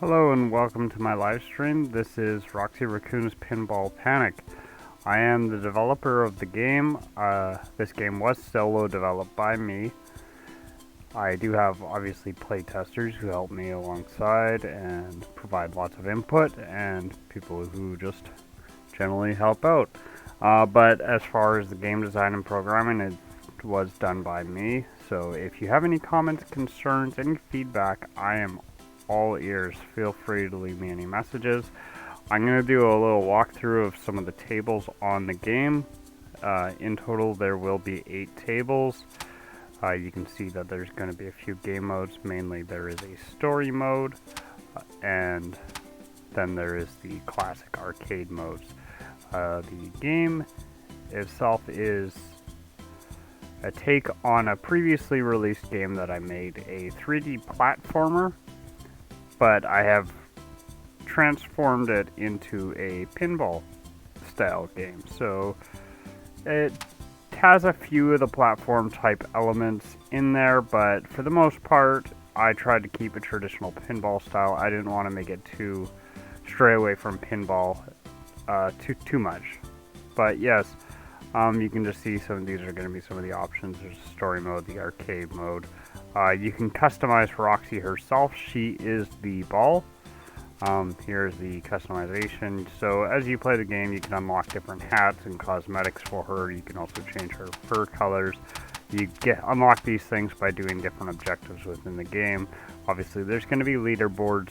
Hello and welcome to my live stream. This is Roxy Raccoon's Pinball Panic. I am the developer of the game. This game was solo developed by me. I do have obviously playtesters who help me alongside and provide lots of input, and people who just generally help out. But as far as the game design and programming, it was done by me. So if you have any comments, concerns, any feedback, I am all ears. Feel free to leave me any messages. I'm going to do a little walkthrough of some of the tables on the game. In total, there will be 8 tables. You can see that there's going to be a few game modes. Mainly, there is a story mode, and then there is the classic arcade modes. The game itself is a take on a previously released game that I made, a 3D platformer, but I have transformed it into a pinball style game. So it has a few of the platform type elements in there, but for the most part I tried to keep a traditional pinball style. I didn't want to make it too stray away from pinball too much. But yes, you can just see some of these are going to be some of the options. There's story mode, the arcade mode. You can customize Roxy herself. She is the ball. Here's the customization. So as you play the game, you can unlock different hats and cosmetics for her. You can also change her fur colors. You unlock these things by doing different objectives within the game. Obviously, there's going to be leaderboards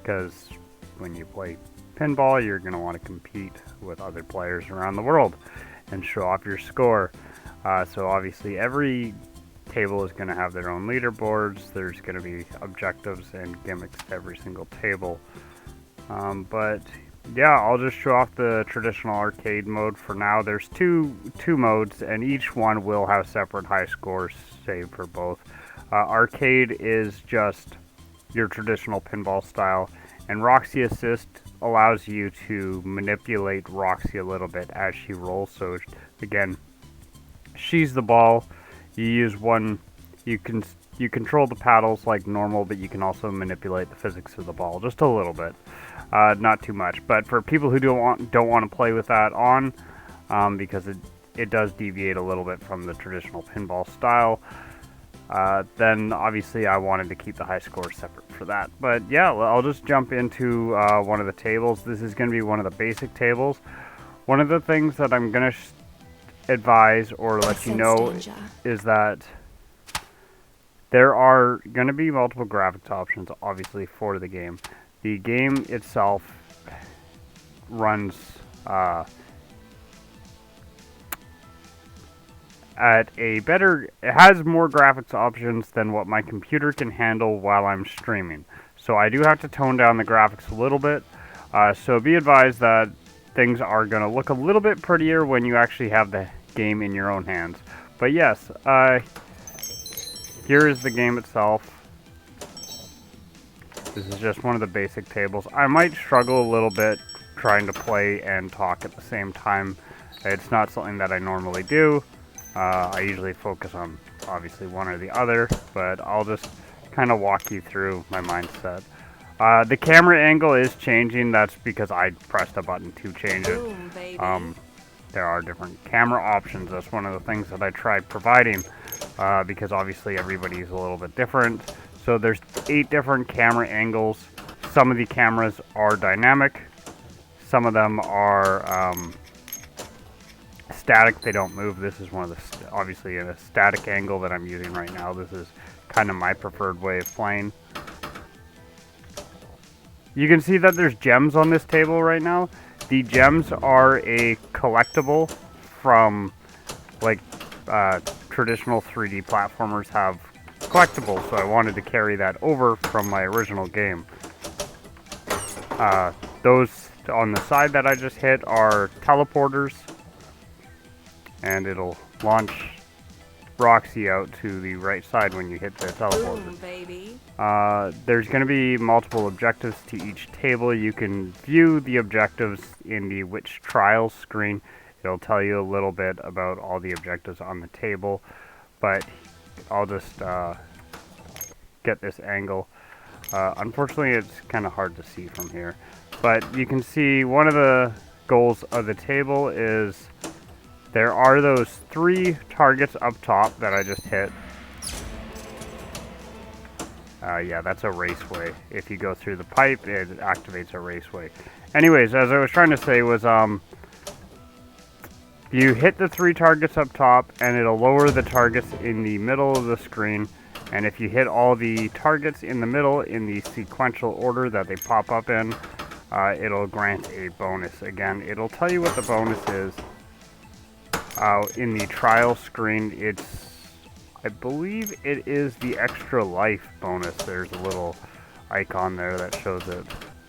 because when you play pinball, you're going to want to compete with other players around the world and show off your score. So obviously, every table is going to have their own leaderboards. There's going to be objectives and gimmicks to every single table. But yeah, I'll just show off the traditional arcade mode for now. There's two modes, and each one will have separate high scores saved for both. Arcade is just your traditional pinball style, and Roxy Assist allows you to manipulate Roxy a little bit as she rolls. So again, she's the ball. You use one. You control the paddles like normal, but you can also manipulate the physics of the ball just a little bit, not too much. But for people who don't want to play with that on, because it does deviate a little bit from the traditional pinball style, then obviously I wanted to keep the high score separate for that. But yeah, I'll just jump into one of the tables. This is going to be one of the basic tables. One of the things that I'm going to advise or let you know is that there are going to be multiple graphics options, obviously, for the game. The game itself runs at a better... It has more graphics options than what my computer can handle while I'm streaming. So I do have to tone down the graphics a little bit. So be advised that things are going to look a little bit prettier when you actually have the game in your own hands. But yes, here is the game itself. This is just one of the basic tables. I might struggle a little bit trying to play and talk at the same time. It's not something that I normally do. I usually focus on obviously one or the other, but I'll just kind of walk you through my mindset. The camera angle is changing. That's because I pressed a button to change it. There are different camera options. That's one of the things that I tried providing, because obviously everybody's a little bit different. So there's 8 different camera angles. Some of the cameras are dynamic. Some of them are static. They don't move. This is one of the, obviously a static angle that I'm using right now. This is kind of my preferred way of playing. You can see that there's gems on this table right now. The gems are a collectible from, like, traditional 3D platformers have collectibles, so I wanted to carry that over from my original game. Those on the side that I just hit are teleporters, and it'll launch Roxy out to the right side when you hit the teleporter. Boom, baby. There's going to be multiple objectives to each table. You can view the objectives in the Which Trials screen. It'll tell you a little bit about all the objectives on the table, but I'll just get this angle. Unfortunately, it's kind of hard to see from here. But you can see one of the goals of the table is there are those 3 targets up top that I just hit. Yeah, that's a raceway. If you go through the pipe, it activates a raceway. Anyways, as I was trying to say was, you hit the 3 targets up top, and it'll lower the targets in the middle of the screen. And if you hit all the targets in the middle in the sequential order that they pop up in, it'll grant a bonus. Again, it'll tell you what the bonus is. In the trial screen, I believe it is the extra life bonus. There's a little icon there that shows it.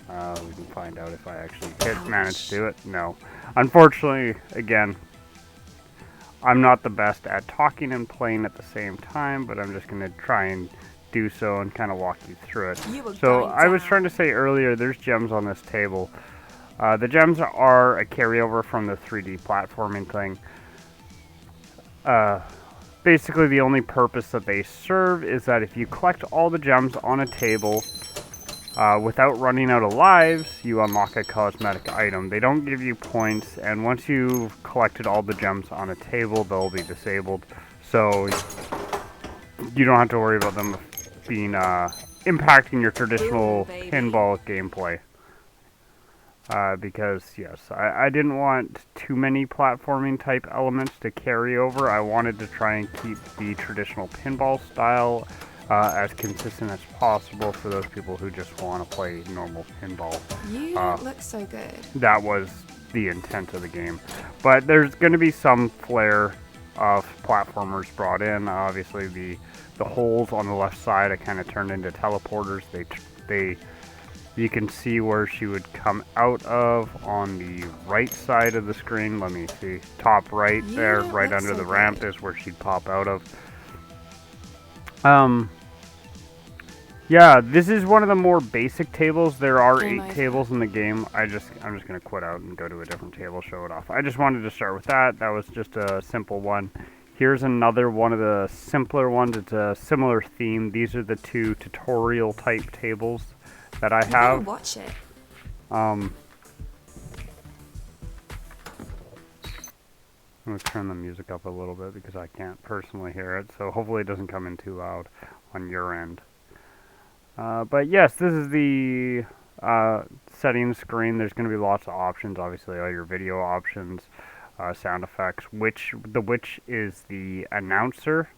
We can find out if I actually manage to do it. No. Unfortunately, again, I'm not the best at talking and playing at the same time, but I'm just going to try and do so and kind of walk you through it. So I was trying to say earlier, there's gems on this table. The gems are a carryover from the 3D platforming thing. Basically, the only purpose that they serve is that if you collect all the gems on a table without running out of lives, you unlock a cosmetic item. They don't give you points, and once you've collected all the gems on a table, they'll be disabled. So you don't have to worry about them being impacting your traditional pinball gameplay. Because, yes, I didn't want too many platforming type elements to carry over. I wanted to try and keep the traditional pinball style as consistent as possible for those people who just want to play normal pinball. You look so good. That was the intent of the game. But there's going to be some flair of platformers brought in. Obviously, the holes on the left side I kind of turned into teleporters. You can see where she would come out of on the right side of the screen. Let me see. Top right there, right under the ramp is where she'd pop out of. Yeah, this is one of the more basic tables. There are 8 tables in the game. I'm just going to quit out and go to a different table, show it off. I just wanted to start with that. That was just a simple one. Here's another one of the simpler ones. It's a similar theme. These are the 2 tutorial type tables that I have. Watch it. I'm going to turn the music up a little bit because I can't personally hear it, so hopefully it doesn't come in too loud on your end. But yes, this is the settings screen. There's going to be lots of options, obviously all your video options, sound effects. The witch is the announcer.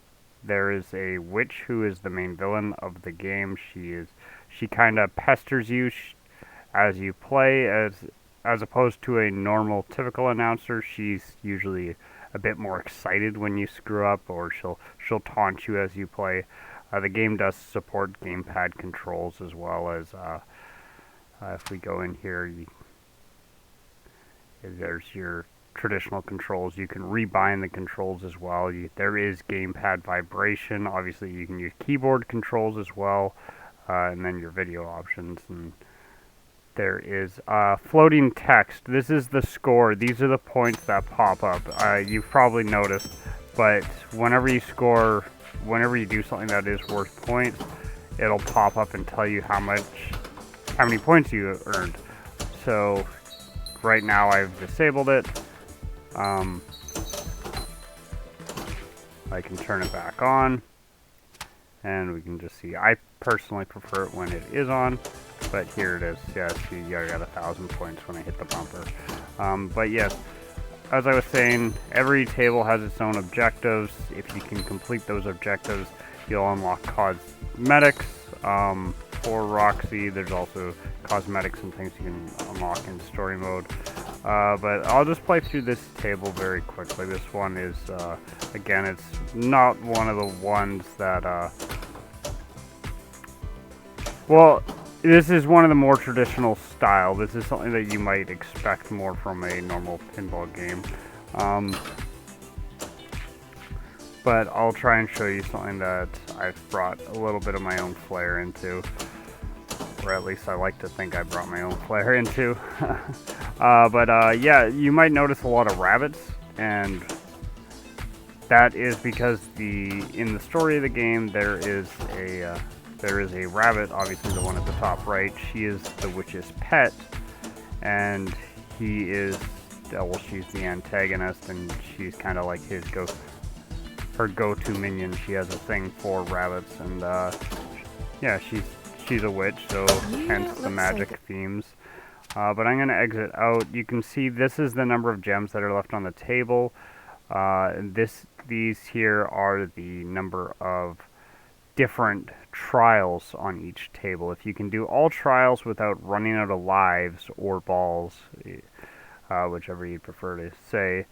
There is a witch who is the main villain of the game. She kind of pesters you as you play, as opposed to a normal typical announcer. She's usually a bit more excited when you screw up, or she'll taunt you as you play. The game does support gamepad controls as well as if we go in here, there's your traditional controls. You can rebind the controls as well. There is gamepad vibration. Obviously, you can use keyboard controls as well. And then your video options, and there is floating text. This is the score. These are the points that pop up. You've probably noticed, but whenever you do something that is worth points, it'll pop up and tell you how many points you earned. So right now I've disabled it. I can turn it back on, and we can just see. I personally prefer it when it is on, but here it is. Yeah, see, I got 1,000 points when I hit the bumper. But yes, as I was saying, every table has its own objectives. If you can complete those objectives, you'll unlock cosmetics. For Roxy, there's also cosmetics and things you can unlock in story mode. But I'll just play through this table very quickly. This one is, again, it's not one of the ones that, well, this is one of the more traditional style. This is something that you might expect more from a normal pinball game. But I'll try and show you something that I've brought a little bit of my own flair into. Or at least I like to think I brought my own flair into. Yeah, you might notice a lot of rabbits, and that is because in the story of the game there is there is a rabbit, obviously the one at the top right. She is the witch's pet, and he is, well, she's the antagonist, and she's kind of like her go-to minion. She has a thing for rabbits, and yeah, she's a witch, so hence the magic themes. But I'm going to exit out. You can see this is the number of gems that are left on the table. These here are the number of different trials on each table. If you can do all trials without running out of lives or balls, whichever you prefer to say,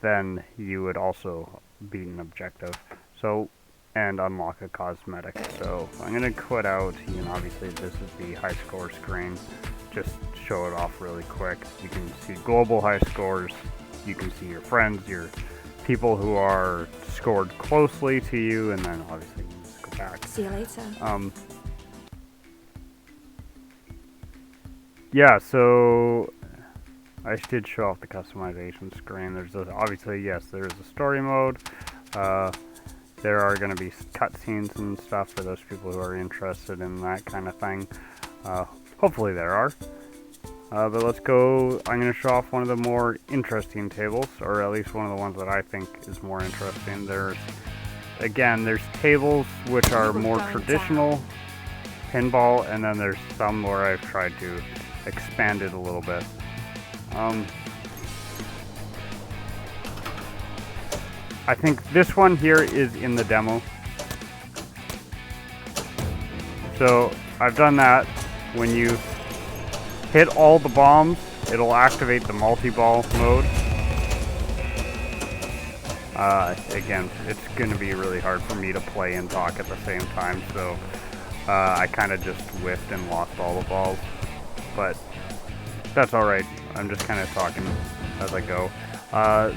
then you would also beat an objective. So, and unlock a cosmetic. So I'm going to quit out, and obviously this is the high score screen. Just show it off really quick. You can see global high scores. You can see your friends, your people who are scored closely to you, and then obviously you just go back. See you later. Yeah, so I did show off the customization screen. There's obviously, yes, there is a story mode. There are going to be cutscenes and stuff for those people who are interested in that kind of thing. Hopefully there are. But let's go. I'm going to show off one of the more interesting tables, or at least one of the ones that I think is more interesting. There's tables which are more traditional pinball, and then there's some where I've tried to expand it a little bit. I think this one here is in the demo. So I've done that. When you hit all the bombs, it'll activate the multi-ball mode. Again, it's going to be really hard for me to play and talk at the same time, so I kind of just whiffed and lost all the balls. But that's alright. I'm just kind of talking as I go.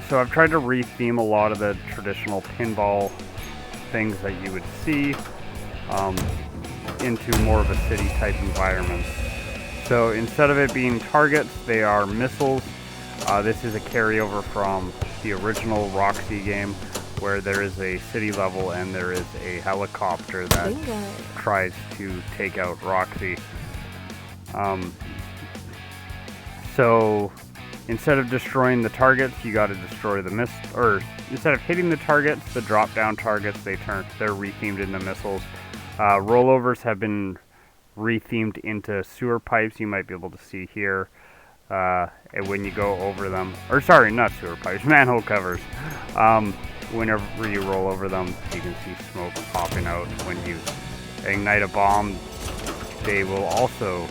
So I've tried to re-theme a lot of the traditional pinball things that you would see into more of a city-type environment. So instead of it being targets, they are missiles. This is a carryover from the original Roxy game, where there is a city level and there is a helicopter that tries to take out Roxy. So instead of destroying the targets, you got to destroy the or instead of hitting the targets, the drop-down targets, they're rethemed into missiles. Rollovers have been rethemed into sewer pipes. You might be able to see here. And when you go over them, or sorry, not sewer pipes, manhole covers. Whenever you roll over them, you can see smoke popping out. When you ignite a bomb, they will also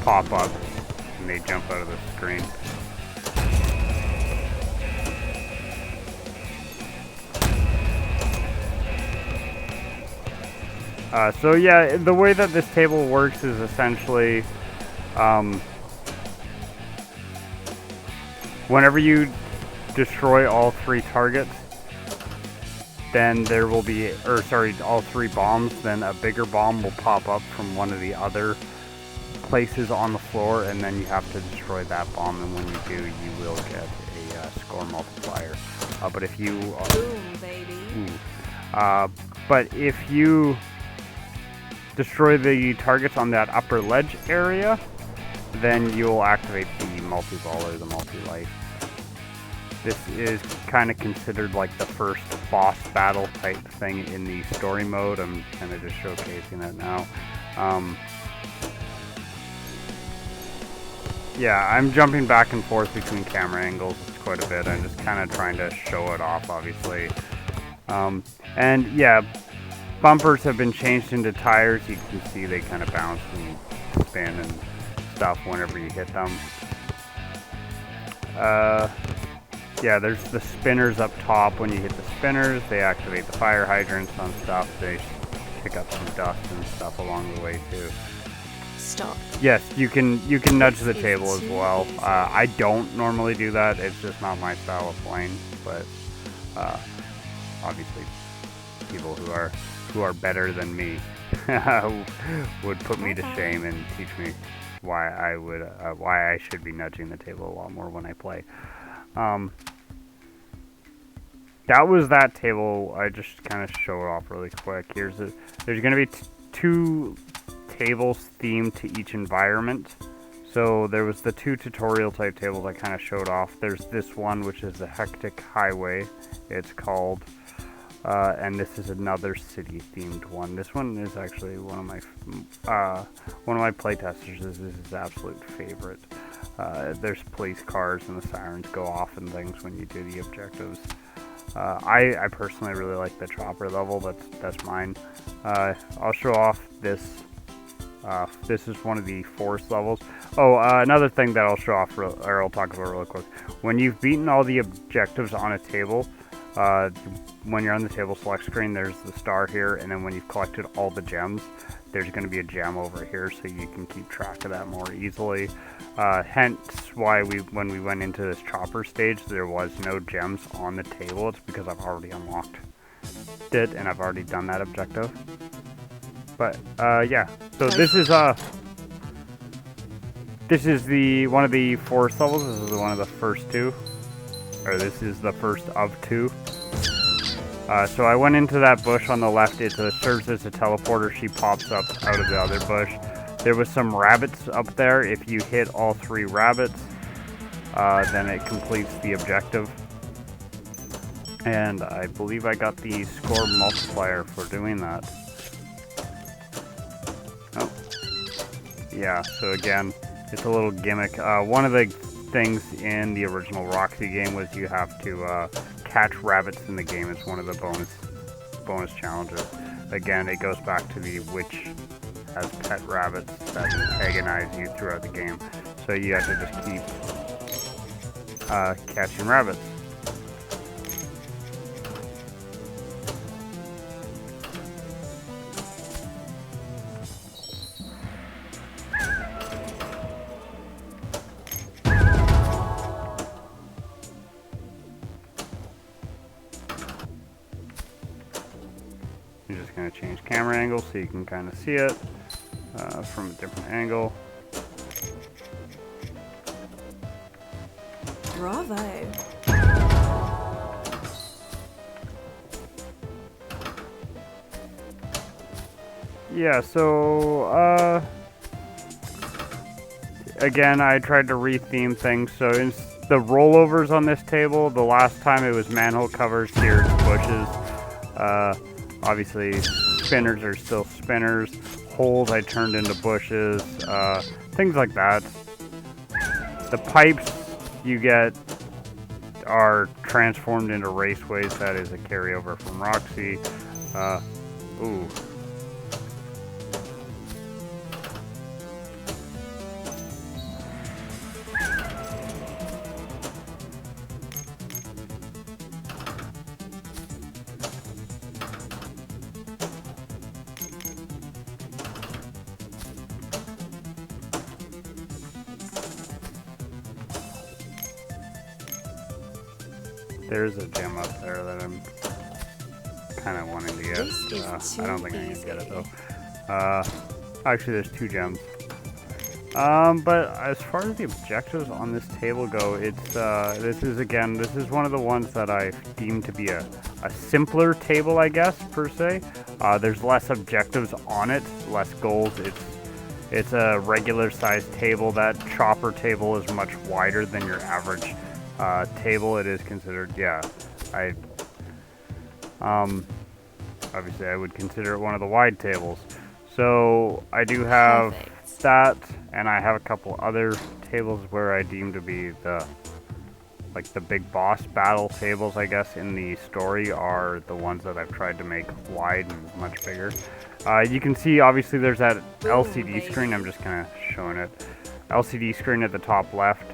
pop up and they jump out of the screen. So yeah, the way that this table works is essentially whenever you destroy all three targets, then there will be, all three bombs, then a bigger bomb will pop up from one of the other places on the floor, and then you have to destroy that bomb, and when you do, you will get a score multiplier. But if you... Boom, baby. But if you destroy the targets on that upper ledge area, then you'll activate the multi-ball or the multi-life. This is kind of considered like the first boss battle type thing in the story mode. I'm kind of just showcasing it now. Yeah, I'm jumping back and forth between camera angles quite a bit. I'm just kind of trying to show it off, obviously. And yeah, bumpers have been changed into tires. You can see they kind of bounce and spin and stuff whenever you hit them. Yeah, there's the spinners up top. When you hit the spinners, they activate the fire hydrants on stuff. They pick up some dust and stuff along the way too. Stop. Yes, you can nudge the table as well. I don't normally do that. It's just not my style of playing. But obviously, people who are better than me would put me to shame and teach me why I should be nudging the table a lot more when I play. That was that table. I just kind of show it off really quick. There's going to be 2 tables themed to each environment. So there was the 2 tutorial type tables I kind of showed off. There's this one, which is the Hectic Highway, it's called. And this is another city themed one. This one is actually one of my playtesters. This is his absolute favorite. There's police cars and the sirens go off and things when you do the objectives. I personally really like the chopper level. That's mine. I'll show off this. This is one of the forest levels. Oh, another thing that I'll show off, I'll talk about real quick. When you've beaten all the objectives on a table, when you're on the table select screen, there's the star here, and then when you've collected all the gems, there's going to be a gem over here, so you can keep track of that more easily. Hence why when we went into this chopper stage, there was no gems on the table. It's because I've already unlocked it, and I've already done that objective. But, yeah, so this is one of the forest levels. This is one of the first 2. Or this is the first of 2. So I went into that bush on the left. It serves as a teleporter. She pops up out of the other bush. There was some rabbits up there. If you hit all 3 rabbits, then it completes the objective. And I believe I got the score multiplier for doing that. Oh. Yeah, so again, it's a little gimmick. One of the things in the original Roxy game was you have to catch rabbits in the game. It's one of the bonus challenges. Again, it goes back to the witch has pet rabbits that antagonize you throughout the game. So you have to just keep catching rabbits. I'm just going to change camera angle so you can kind of see it from a different angle. Bravo. Yeah, so again, I tried to retheme things. So in the rollovers on this table, the last time it was manhole covers, here it's bushes. Obviously, spinners are still spinners. Holes I turned into bushes. Things like that. The pipes you get are transformed into raceways. That is a carryover from Roxy. Ooh. There's a gem up there that I'm kind of wanting to get. I don't think I can get it though. Actually, there's 2 gems. But as far as the objectives on this table go, it's this is one of the ones that I deem to be a simpler table, I guess, per se. There's less objectives on it, less goals. It's a regular sized table. That chopper table is much wider than your average table. It is considered, yeah, obviously I would consider it one of the wide tables. So I do have that, and I have a couple other tables where I deem to be the big boss battle tables, I guess, in the story are the ones that I've tried to make wide and much bigger. You can see, obviously, there's that LCD screen. I'm just kind of showing it. LCD screen at the top left.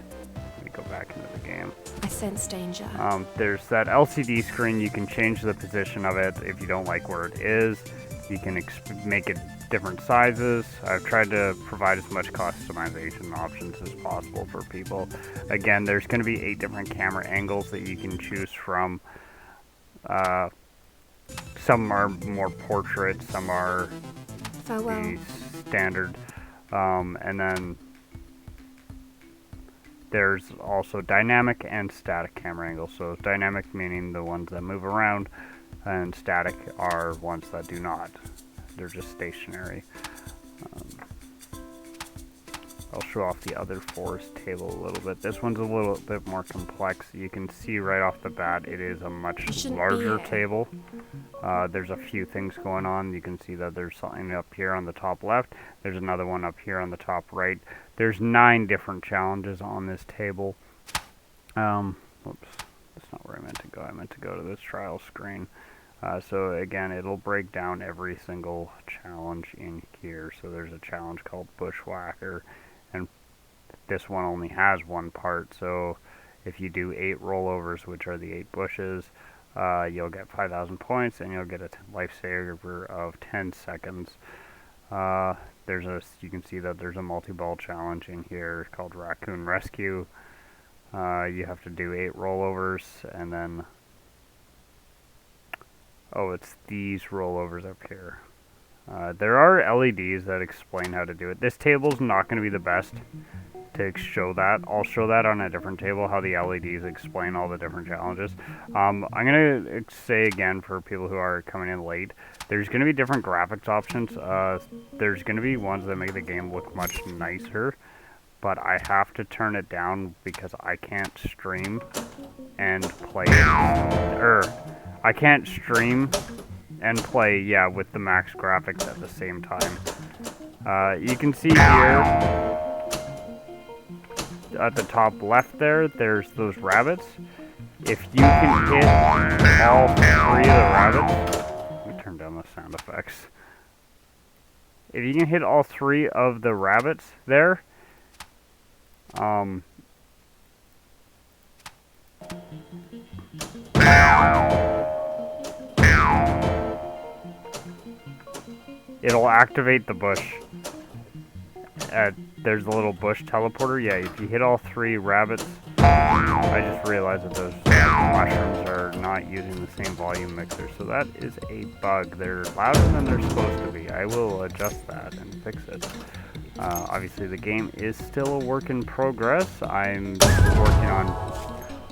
Let me go back into the game. I sense danger. There's that LCD screen. You can change the position of it if you don't like where it is. You can make it different sizes. I've tried to provide as much customization options as possible for people. Again, there's going to be 8 different camera angles that you can choose from. Some are more portrait, some are the standard, and then there's also dynamic and static camera angles. So dynamic meaning the ones that move around, and static are ones that do not. they're just stationary. I'll show off the other forest table a little bit. This one's a little bit more complex. You can see right off the bat it is a much larger table. There's a few things going on. You can see that there's something up here on the top left. There's another one up here on the top right. There's 9 different challenges on this table. Whoops, that's not where I meant to go. I meant to go to this trial screen. So again, it'll break down every single challenge in here. So there's a challenge called Bushwhacker, and this one only has one part. So if you do 8 rollovers, which are the 8 bushes, you'll get 5,000 points, and you'll get a lifesaver of 10 seconds. You can see that there's a multi-ball challenge in here called Raccoon Rescue. You have to do 8 rollovers, and then it's these rollovers up here. There are LEDs that explain how to do it. This table's not going to be the best to show that. I'll show that on a different table, how the LEDs explain all the different challenges. I'm going to say again for people who are coming in late, there's going to be different graphics options. There's going to be ones that make the game look much nicer, but I have to turn it down because I can't stream and play it. I can't stream and play, with the max graphics at the same time. You can see here at the top left there's those rabbits. If you can hit all 3 of the rabbits, let me turn down the sound effects. If you can hit all 3 of the rabbits there, it'll activate the bush. There's a little bush teleporter. Yeah, if you hit all 3 rabbits, I just realized that those mushrooms are not using the same volume mixer, so that is a bug. They're louder than they're supposed to be. I will adjust that and fix it. Obviously, the game is still a work in progress. I'm working on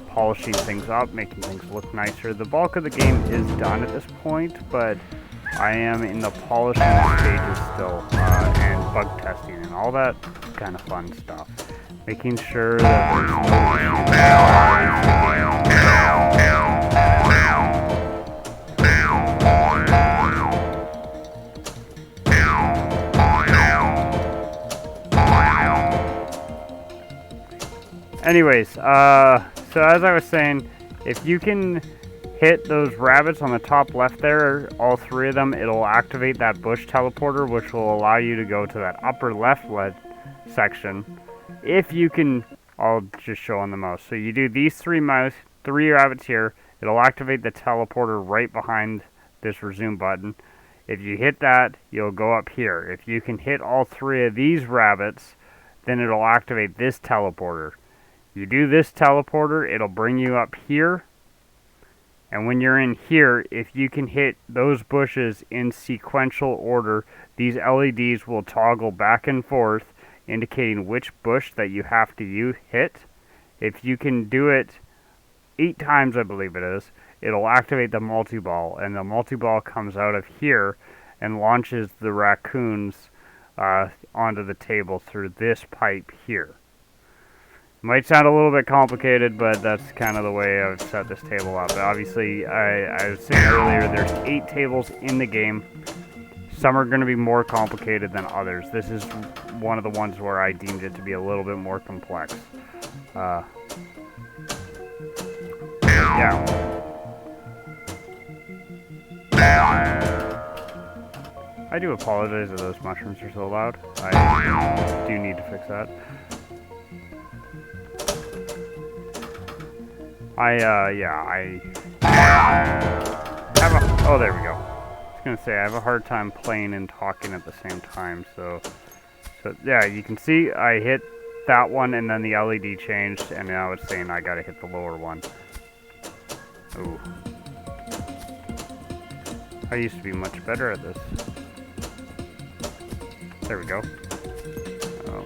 polishing things up, making things look nicer. The bulk of the game is done at this point, but I am in the polishing stages still, and bug testing and all that kind of fun stuff. Making sure that there's Anyways, so as I was saying, if you can hit those rabbits on the top left there, all 3 of them, it'll activate that bush teleporter, which will allow you to go to that upper left section. If you can, I'll just show on the mouse. So you do these 3 rabbits here, it'll activate the teleporter right behind this resume button. If you hit that, you'll go up here. If you can hit all 3 of these rabbits, then it'll activate this teleporter. You do this teleporter, it'll bring you up here. And when you're in here, if you can hit those bushes in sequential order, these LEDs will toggle back and forth, indicating which bush that you have to hit. If you can do it 8 times, I believe it is, it'll activate the multi-ball, and the multi-ball comes out of here and launches the raccoons onto the table through this pipe here. Might sound a little bit complicated, but that's kind of the way I've set this table up. Obviously, I was saying earlier, there's 8 tables in the game. Some are going to be more complicated than others. This is one of the ones where I deemed it to be a little bit more complex. Yeah. I do apologize that those mushrooms are so loud. I do need to fix that. Oh, there we go. I was gonna say, I have a hard time playing and talking at the same time, so yeah, you can see I hit that one and then the LED changed, and now it's saying I gotta hit the lower one. Ooh. I used to be much better at this. There we go. Oh.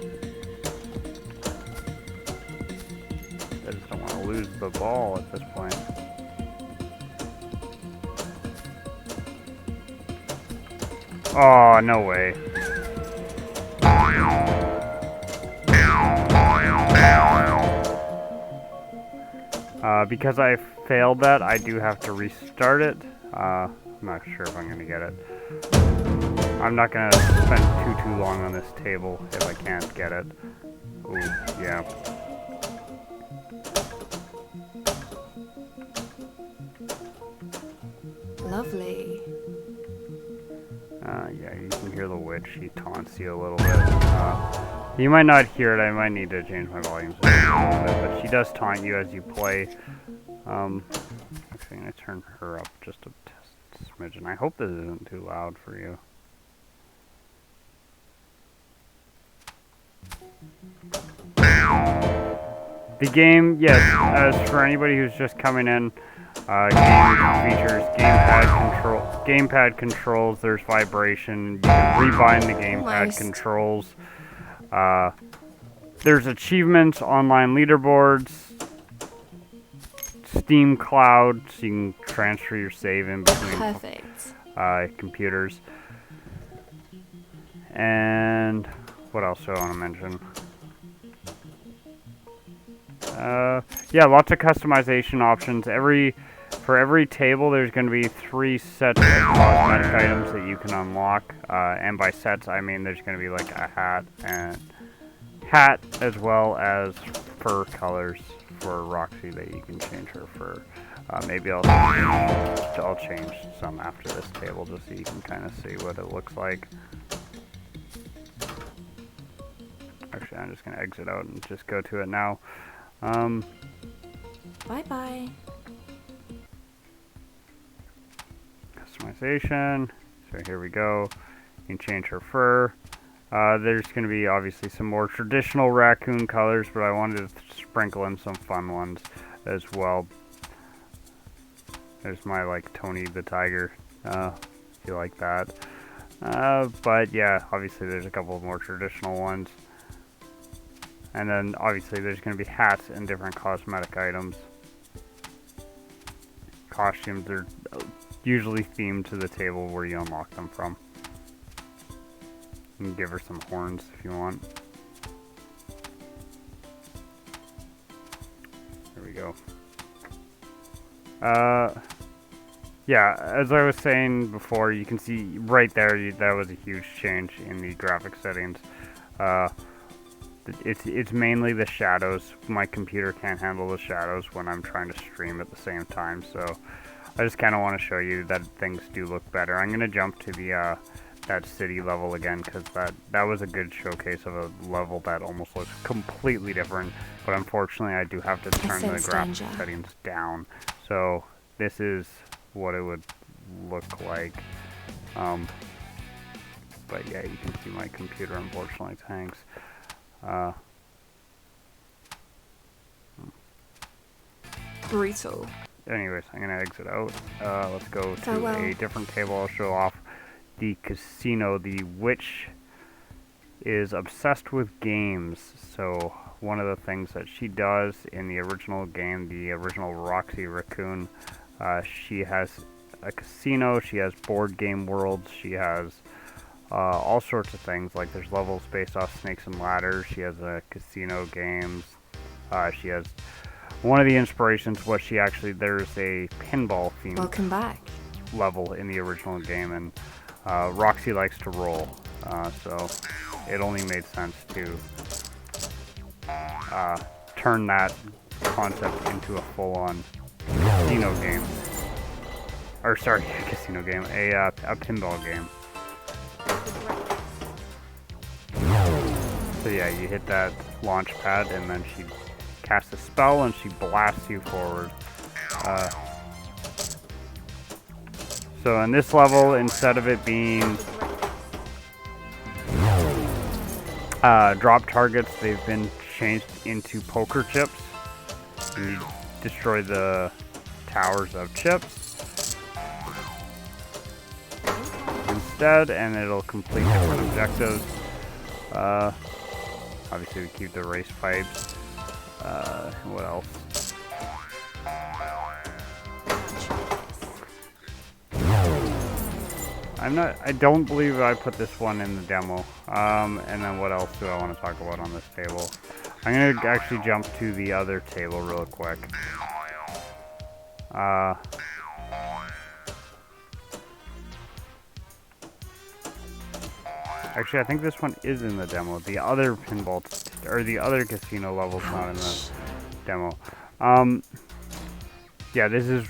I just don't want to lose the ball at this point. Oh, no way. Because I failed that, I do have to restart it. I'm not sure if I'm gonna get it. I'm not gonna spend too long on this table if I can't get it. Ooh, yeah. Lovely. Yeah, you can hear the witch. She taunts you a little bit. You might not hear it. I might need to change my volumes a little bit, but she does taunt you as you play. Actually, I'm gonna turn her up just a smidgen. I hope this isn't too loud for you. The game, yes, as for anybody who's just coming in, game features gamepad controls, there's vibration, you can rebind the gamepad controls. There's achievements, online leaderboards, Steam Cloud, so you can transfer your save in between computers. And what else do I want to mention? Yeah, lots of customization options. For every table, there's going to be 3 sets of cosmetic items that you can unlock. And by sets, I mean there's going to be like a hat as well as fur colors for Roxy that you can change her fur. Maybe I'll change some after this table just so you can kind of see what it looks like. Actually, I'm just going to exit out and just go to it now. Bye-bye. Customization. So here we go. You can change her fur. There's going to be obviously some more traditional raccoon colors, but I wanted to sprinkle in some fun ones as well. There's my like Tony the Tiger, if you like that. But yeah, obviously there's a couple of more traditional ones. And then obviously there's going to be hats and different cosmetic items. Costumes are usually themed to the table where you unlock them from. You can give her some horns if you want. There we go. Yeah, as I was saying before, you can see right there, that was a huge change in the graphic settings. It's mainly the shadows. My computer can't handle the shadows when I'm trying to stream at the same time, so I just kind of want to show you that things do look better. I'm going to jump to the that city level again, because that was a good showcase of a level that almost looks completely different, but unfortunately I do have to turn the graphic settings down. So this is what it would look like. But yeah, you can see my computer unfortunately tanks. Brutal. Anyways, I'm gonna exit out. Let's go to a different table. I'll show off the casino. The witch is obsessed with games, so one of the things that she does in the original game, the original Roxy Raccoon, she has a casino, she has board game worlds, she has all sorts of things, like there's levels based off Snakes and Ladders, she has a casino games, she has one of the inspirations was there's a pinball themed level in the original game, and Roxy likes to roll, so it only made sense to turn that concept into a full-on casino game. Or sorry, casino game, a pinball game. So yeah, you hit that launch pad and then she casts a spell and she blasts you forward. So in this level, instead of it being drop targets, they've been changed into poker chips. And you destroy the towers of chips instead, and it'll complete different objectives. Obviously we keep the race pipes. What else? I don't believe I put this one in the demo. And then what else do I want to talk about on this table? I'm going to actually jump to the other table real quick. Actually, I think this one is in the demo. The other pinball, or the other casino level's not in the demo. Yeah, this is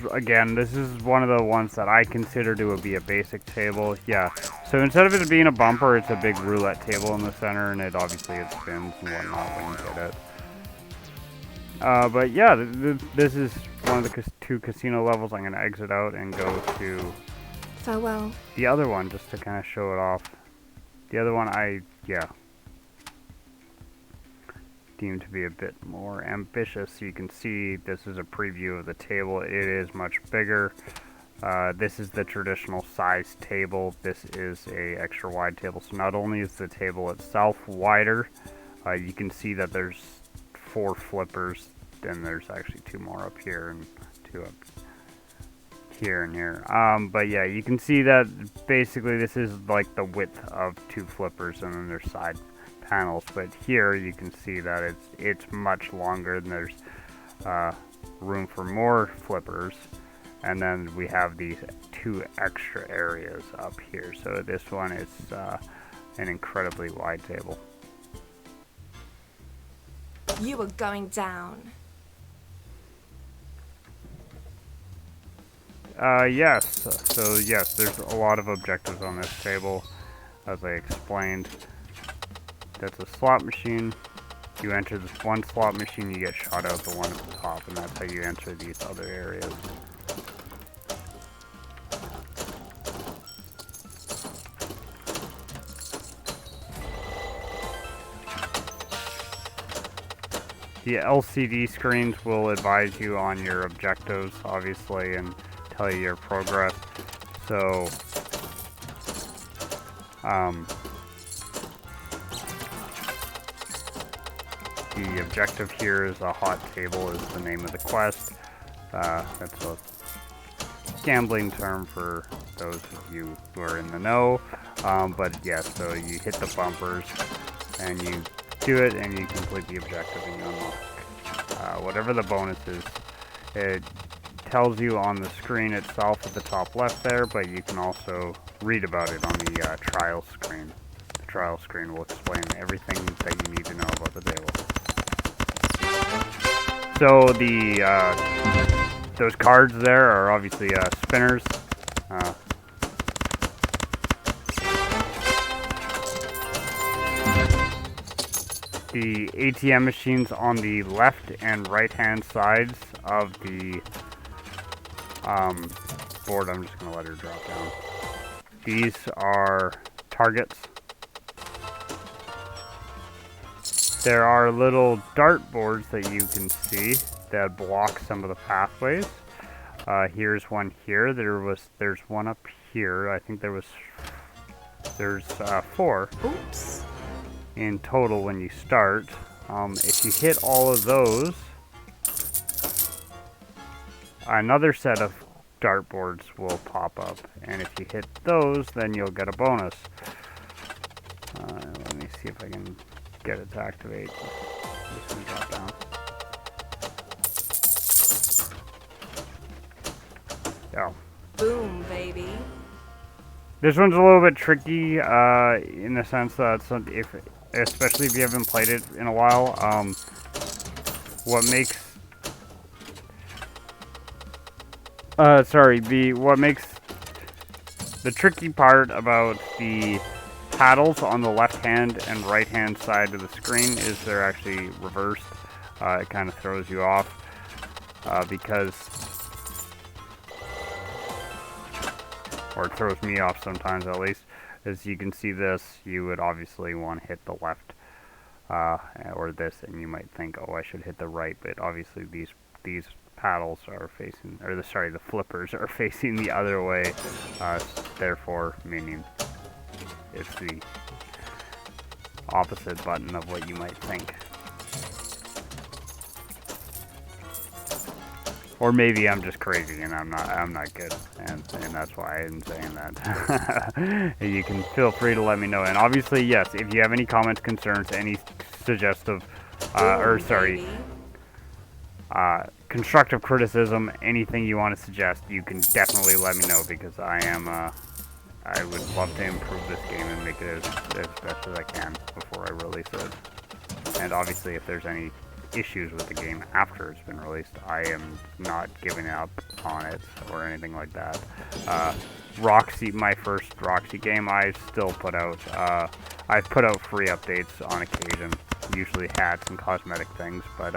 one of the ones that I consider to be a basic table. Yeah, so instead of it being a bumper, it's a big roulette table in the center, and it spins and whatnot when you hit it. But yeah, this is one of the two casino levels. I'm going to exit out and go to Farewell. the other one just to kind of show it off. The other one deemed to be a bit more ambitious. You can see this is a preview of the table. It is much bigger. This is the traditional size table. This is a extra wide table. So not only is the table itself wider, you can see that there's 4 flippers, then there's actually 2 more up here and 2 up here and here. But yeah, you can see that basically this is like the width of 2 flippers, and then there's side panels. But here you can see that it's much longer, and there's room for more flippers. And then we have these 2 extra areas up here. So this one is an incredibly wide table. You are going down. Yes. So yes, there's a lot of objectives on this table, as I explained. That's a slot machine. You enter this one slot machine, you get shot out the one at the top, and that's how you enter these other areas. The LCD screens will advise you on your objectives, obviously, and tell you your progress. So, the objective here is a hot table is the name of the quest. That's a gambling term for those of you who are in the know. But yeah, so you hit the bumpers and you do it and you complete the objective and you unlock whatever the bonus is. It tells you on the screen itself at the top left there, but you can also read about it on the trial screen. The trial screen will explain everything that you need to know about the table. So those cards there are obviously spinners. The ATM machines on the left and right hand sides of the board, I'm just going to let her drop down. These are targets. There are little dart boards that you can see that block some of the pathways. Here's one here. There's one up here. I think there's 4. Oops. In total when you start. If you hit all of those, another set of dartboards will pop up, and if you hit those, then you'll get a bonus. Let me see if I can get it to activate. I'm just gonna drop down. Oh. Boom, baby. This one's a little bit tricky in the sense that especially if you haven't played it in a while, what makes the tricky part about the paddles on the left hand and right hand side of the screen is they're actually reversed. It kind of throws you off because, or it throws me off sometimes at least. As you can see this, you would obviously want to hit the left or this, and you might think, oh, I should hit the right, but obviously these paddles are facing, or the flippers are facing the other way, therefore meaning it's the opposite button of what you might think. Or maybe I'm just crazy and I'm not good, and that's why I'm saying that. You can feel free to let me know. And obviously, yes, if you have any comments, concerns, any suggestive, Boom, baby. constructive criticism, anything you want to suggest, you can definitely let me know, because I would love to improve this game and make it as best as I can before I release it. And obviously, if there's any issues with the game after it's been released, I am not giving up on it or anything like that. Roxy, my first Roxy game, I still put out, I've put out free updates on occasion, usually hats and cosmetic things, but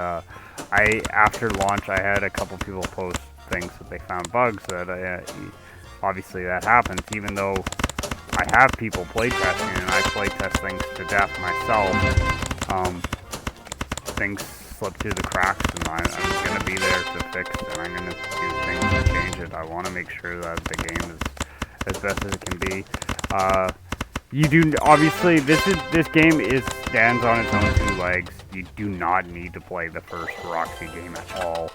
after launch, I had a couple people post things that they found bugs that, obviously that happens, even though I have people playtesting and I playtest things to death myself. Things slip through the cracks, and I'm going to be there to fix it, and I'm going to do things to change it. I want to make sure that the game is as best as it can be. You do, obviously, this game stands on its own two legs. You do not need to play the first Roxy game at all.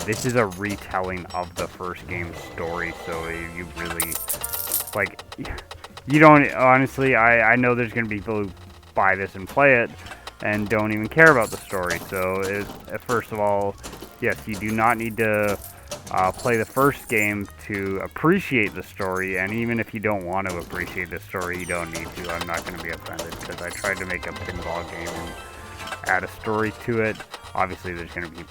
This is a retelling of the first game's story, so you really, like, you don't, honestly, I know there's going to be people who buy this and play it and don't even care about the story. So, first of all, yes, you do not need to play the first game to appreciate the story, and even if you don't want to appreciate the story, you don't need to. I'm not going to be offended, because I tried to make a pinball game and add a story to it. Obviously, there's going to be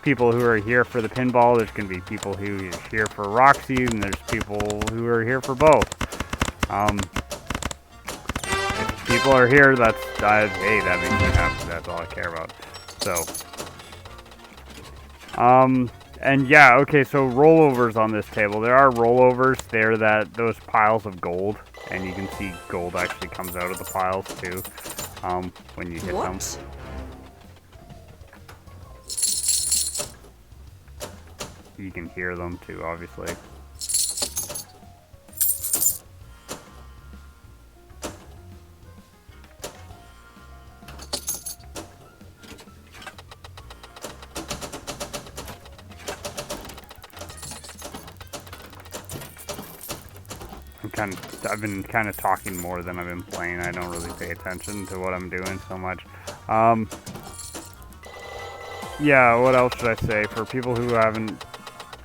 people who are here for the pinball, there's going to be people who are here for Roxy, and there's people who are here for both. If people are here, hey, that makes me happy. That's all I care about. So, and yeah, okay, so rollovers on this table. There are rollovers there, those piles of gold, and you can see gold actually comes out of the piles too, when you hit them. You can hear them too, obviously. I've been kind of talking more than I've been playing. I don't really pay attention to what I'm doing so much. Yeah, what else should I say? For people who haven't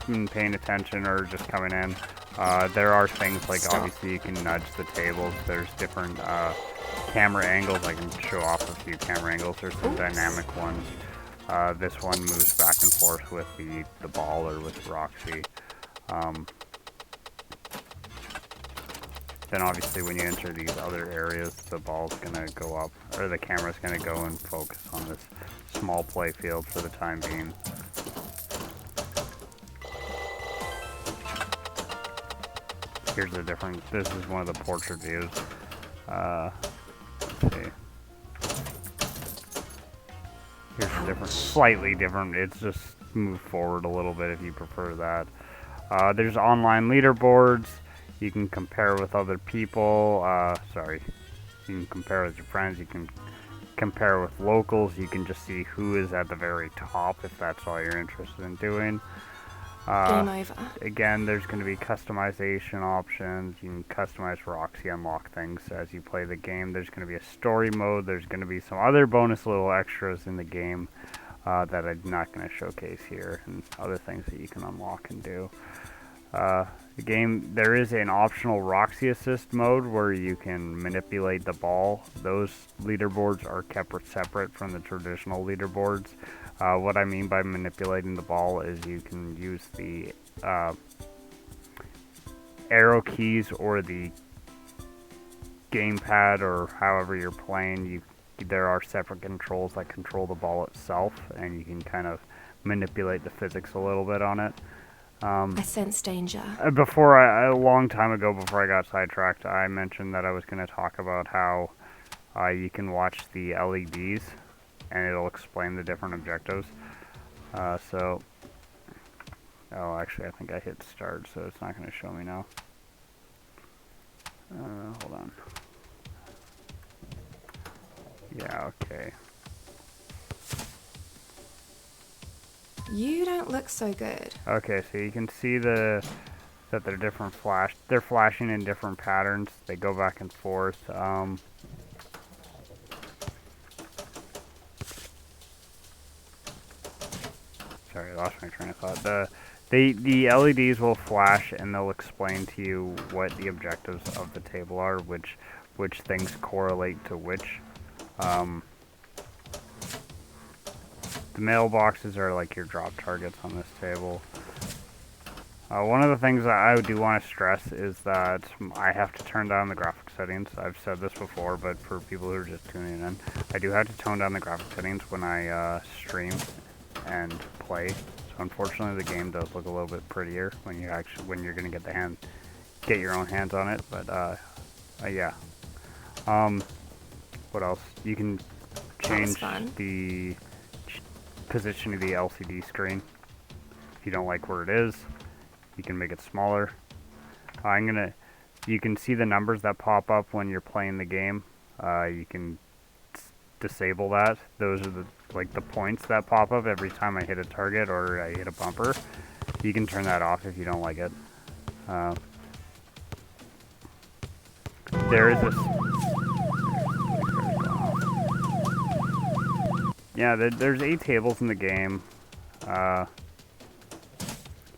been paying attention or just coming in, there are things like, obviously, you can nudge the tables. There's different camera angles. I can show off a few camera angles. There's some dynamic ones. This one moves back and forth with the ball or with Roxy. Then obviously when you enter these other areas, the ball's gonna go up, or the camera's gonna go and focus on this small play field for the time being. Here's the difference. This is one of the portrait views. Let's see. Here's the difference. Slightly different. It's just move forward a little bit if you prefer that. There's online leaderboards. You can compare with other people. You can compare with your friends. You can compare with locals. You can just see who is at the very top if that's all you're interested in doing. Game over. Again, there's going to be customization options. You can customize Roxy, unlock things as you play the game. There's going to be a story mode. There's going to be some other bonus little extras in the game that I'm not going to showcase here, and other things that you can unlock and do. The game, there is an optional Roxy Assist mode where you can manipulate the ball. Those leaderboards are kept separate from the traditional leaderboards. What I mean by manipulating the ball is you can use the arrow keys or the gamepad, or however you're playing. There are separate controls that control the ball itself, and you can kind of manipulate the physics a little bit on it. I sense danger. A long time ago, before I got sidetracked, I mentioned that I was going to talk about how you can watch the LEDs, and it'll explain the different objectives. Oh, actually, I think I hit start, so it's not going to show me now. Hold on. Yeah, okay. You don't don't look so good. Okay, so you can see that they're different they're flashing in different patterns. They go back and forth. Sorry, I lost my train of thought. The LEDs will flash and they'll explain to you what the objectives of the table are, which things correlate to which. The mailboxes are like your drop targets on this table. One of the things that I do want to stress is that I have to turn down the graphic settings. I've said this before, but for people who are just tuning in, I do have to tone down the graphic settings when I stream and play. So unfortunately, the game does look a little bit prettier when you're gonna get your own hands on it. But yeah. What else? You can change the position of the LCD screen if you don't like where it is. You can make it smaller. You can see the numbers that pop up when you're playing the game. You can disable that. Those are the points that pop up every time I hit a target or I hit a bumper. You can turn that off if you don't like it. There is this. Yeah, there's 8 tables in the game.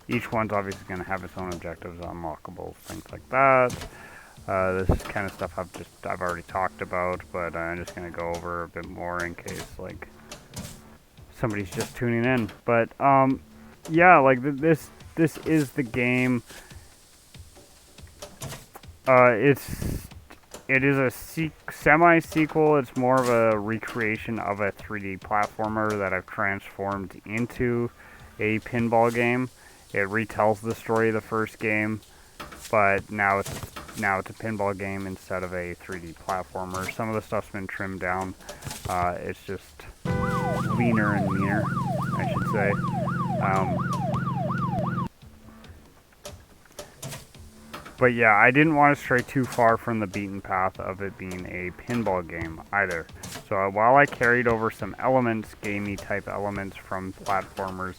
Each one's obviously going to have its own objectives, unlockables, things like that. This is kind of stuff I've already talked about, but I'm just going to go over a bit more in case like somebody's just tuning in. But yeah, like this is the game. It is a semi-sequel. It's more of a recreation of a 3D platformer that I've transformed into a pinball game. It retells the story of the first game, but now it's a pinball game instead of a 3D platformer. Some of the stuff's been trimmed down. It's just leaner and meaner, I should say. But yeah, I didn't want to stray too far from the beaten path of it being a pinball game either. So while I carried over some elements, gamey type elements from platformers,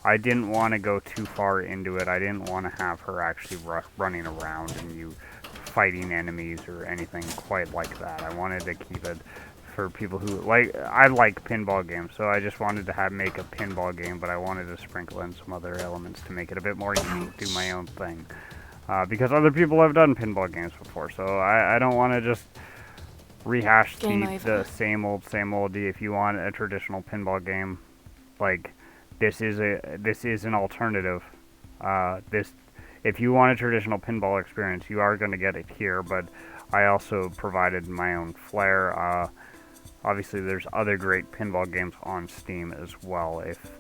I didn't want to go too far into it. I didn't want to have her actually running around and you fighting enemies or anything quite like that. I wanted to keep it for people who I like pinball games, so I just wanted to make a pinball game, but I wanted to sprinkle in some other elements to make it a bit more unique, do my own thing. Because other people have done pinball games before, so I don't want to just rehash the same old. If you want a traditional pinball game, like this is an alternative. If you want a traditional pinball experience, you are going to get it here, but I also provided my own flair. Obviously, there's other great pinball games on Steam as well. If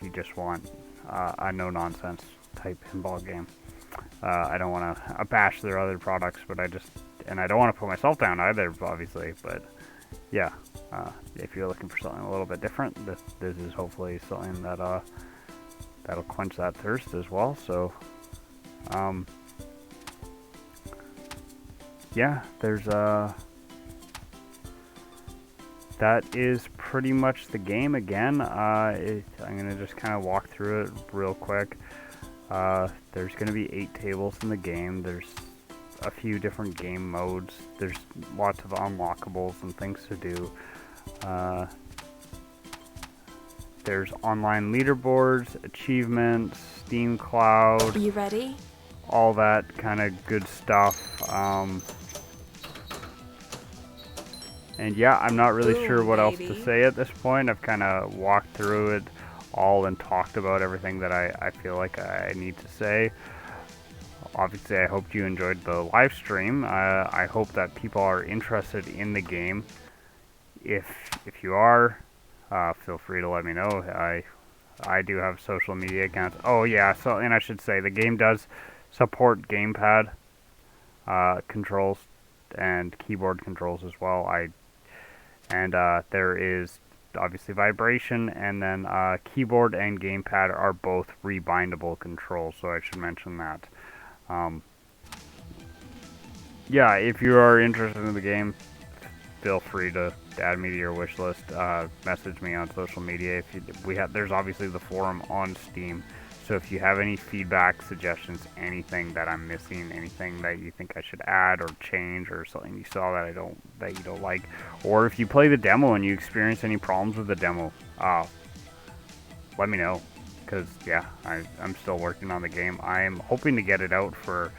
you just want a no-nonsense type pinball game. I don't want to bash their other products, but I don't want to put myself down either, obviously. But yeah, if you're looking for something a little bit different, this is hopefully something that that'll quench that thirst as well. So, yeah, that is pretty much the game again. I'm gonna just kind of walk through it real quick. There's going to be 8 tables in the game. There's a few different game modes. There's lots of unlockables and things to do. There's online leaderboards, achievements, Steam Cloud. Are you ready? All that kind of good stuff. And yeah, I'm not really sure what else to say at this point. I've kind of walked through it all and talked about everything that I feel like I need to say. Obviously, I hope you enjoyed the live stream. I hope that people are interested in the game. If you are, feel free to let me know. I do have social media accounts. Oh yeah, and I should say the game does support gamepad controls and keyboard controls as well. There is obviously vibration, and then keyboard and gamepad are both rebindable controls, so I should mention that. Yeah, if you are interested in the game, feel free to add me to your wish list. Message me on social media. There's obviously the forum on Steam. So if you have any feedback, suggestions, anything that I'm missing, anything that you think I should add or change, or something you saw that you don't like, or if you play the demo and you experience any problems with the demo, let me know. Because yeah, I'm still working on the game. I am hoping to get it out for,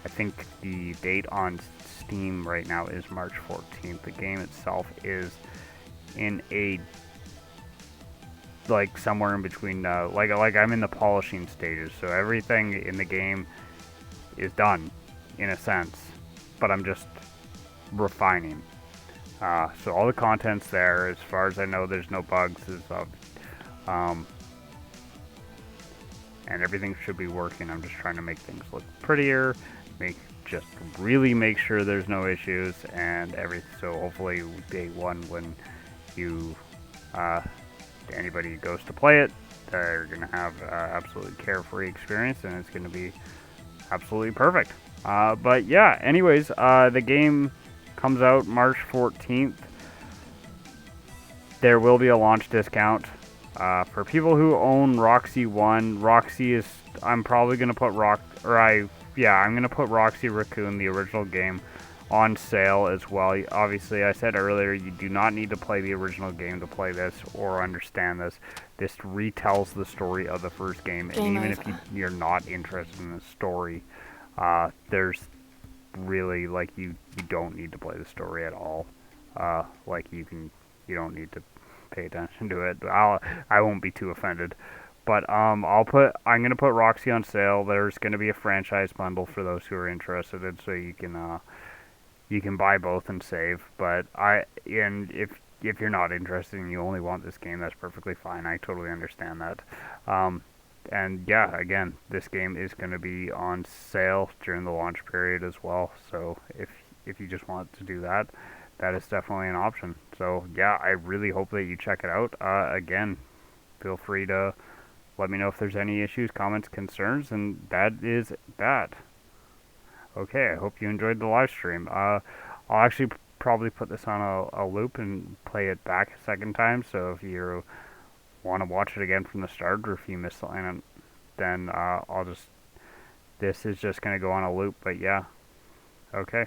I think the date on Steam right now is March 14th. The game itself is in a like somewhere in between, like I'm in the polishing stages, so everything in the game is done in a sense, but I'm just refining. So all the content's there. As far as I know, there's no bugs, and everything should be working. I'm just trying to make things look prettier, really make sure there's no issues and everything. So hopefully day one, when anybody who goes to play it, they're gonna have absolutely carefree experience, and it's gonna be absolutely perfect. But yeah, anyways, the game comes out March 14th. There will be a launch discount for people who own Roxy 1. Roxy is, I'm probably gonna put I'm gonna put Roxy Raccoon, the original game, on sale as well. Obviously, I said earlier, you do not need to play the original game to play this or understand this. This retells the story of the first game, and even if you're not interested in the story, there's really, like, you don't need to play the story at all. You don't need to pay attention to it. I won't be too offended. But I'm gonna put Roxy on sale. There's gonna be a franchise bundle for those who are interested, so you can buy both and save. But if you're not interested and you only want this game, that's perfectly fine. I totally understand that. And yeah, again, this game is going to be on sale during the launch period as well. So if you just want to do that, that is definitely an option. So yeah, I really hope that you check it out. Again, feel free to let me know if there's any issues, comments, concerns, and that is that. Okay, I hope you enjoyed the live stream. I'll actually probably put this on a loop and play it back a second time, so if you want to watch it again from the start, or if you missed something, then this is just going to go on a loop, but yeah. Okay.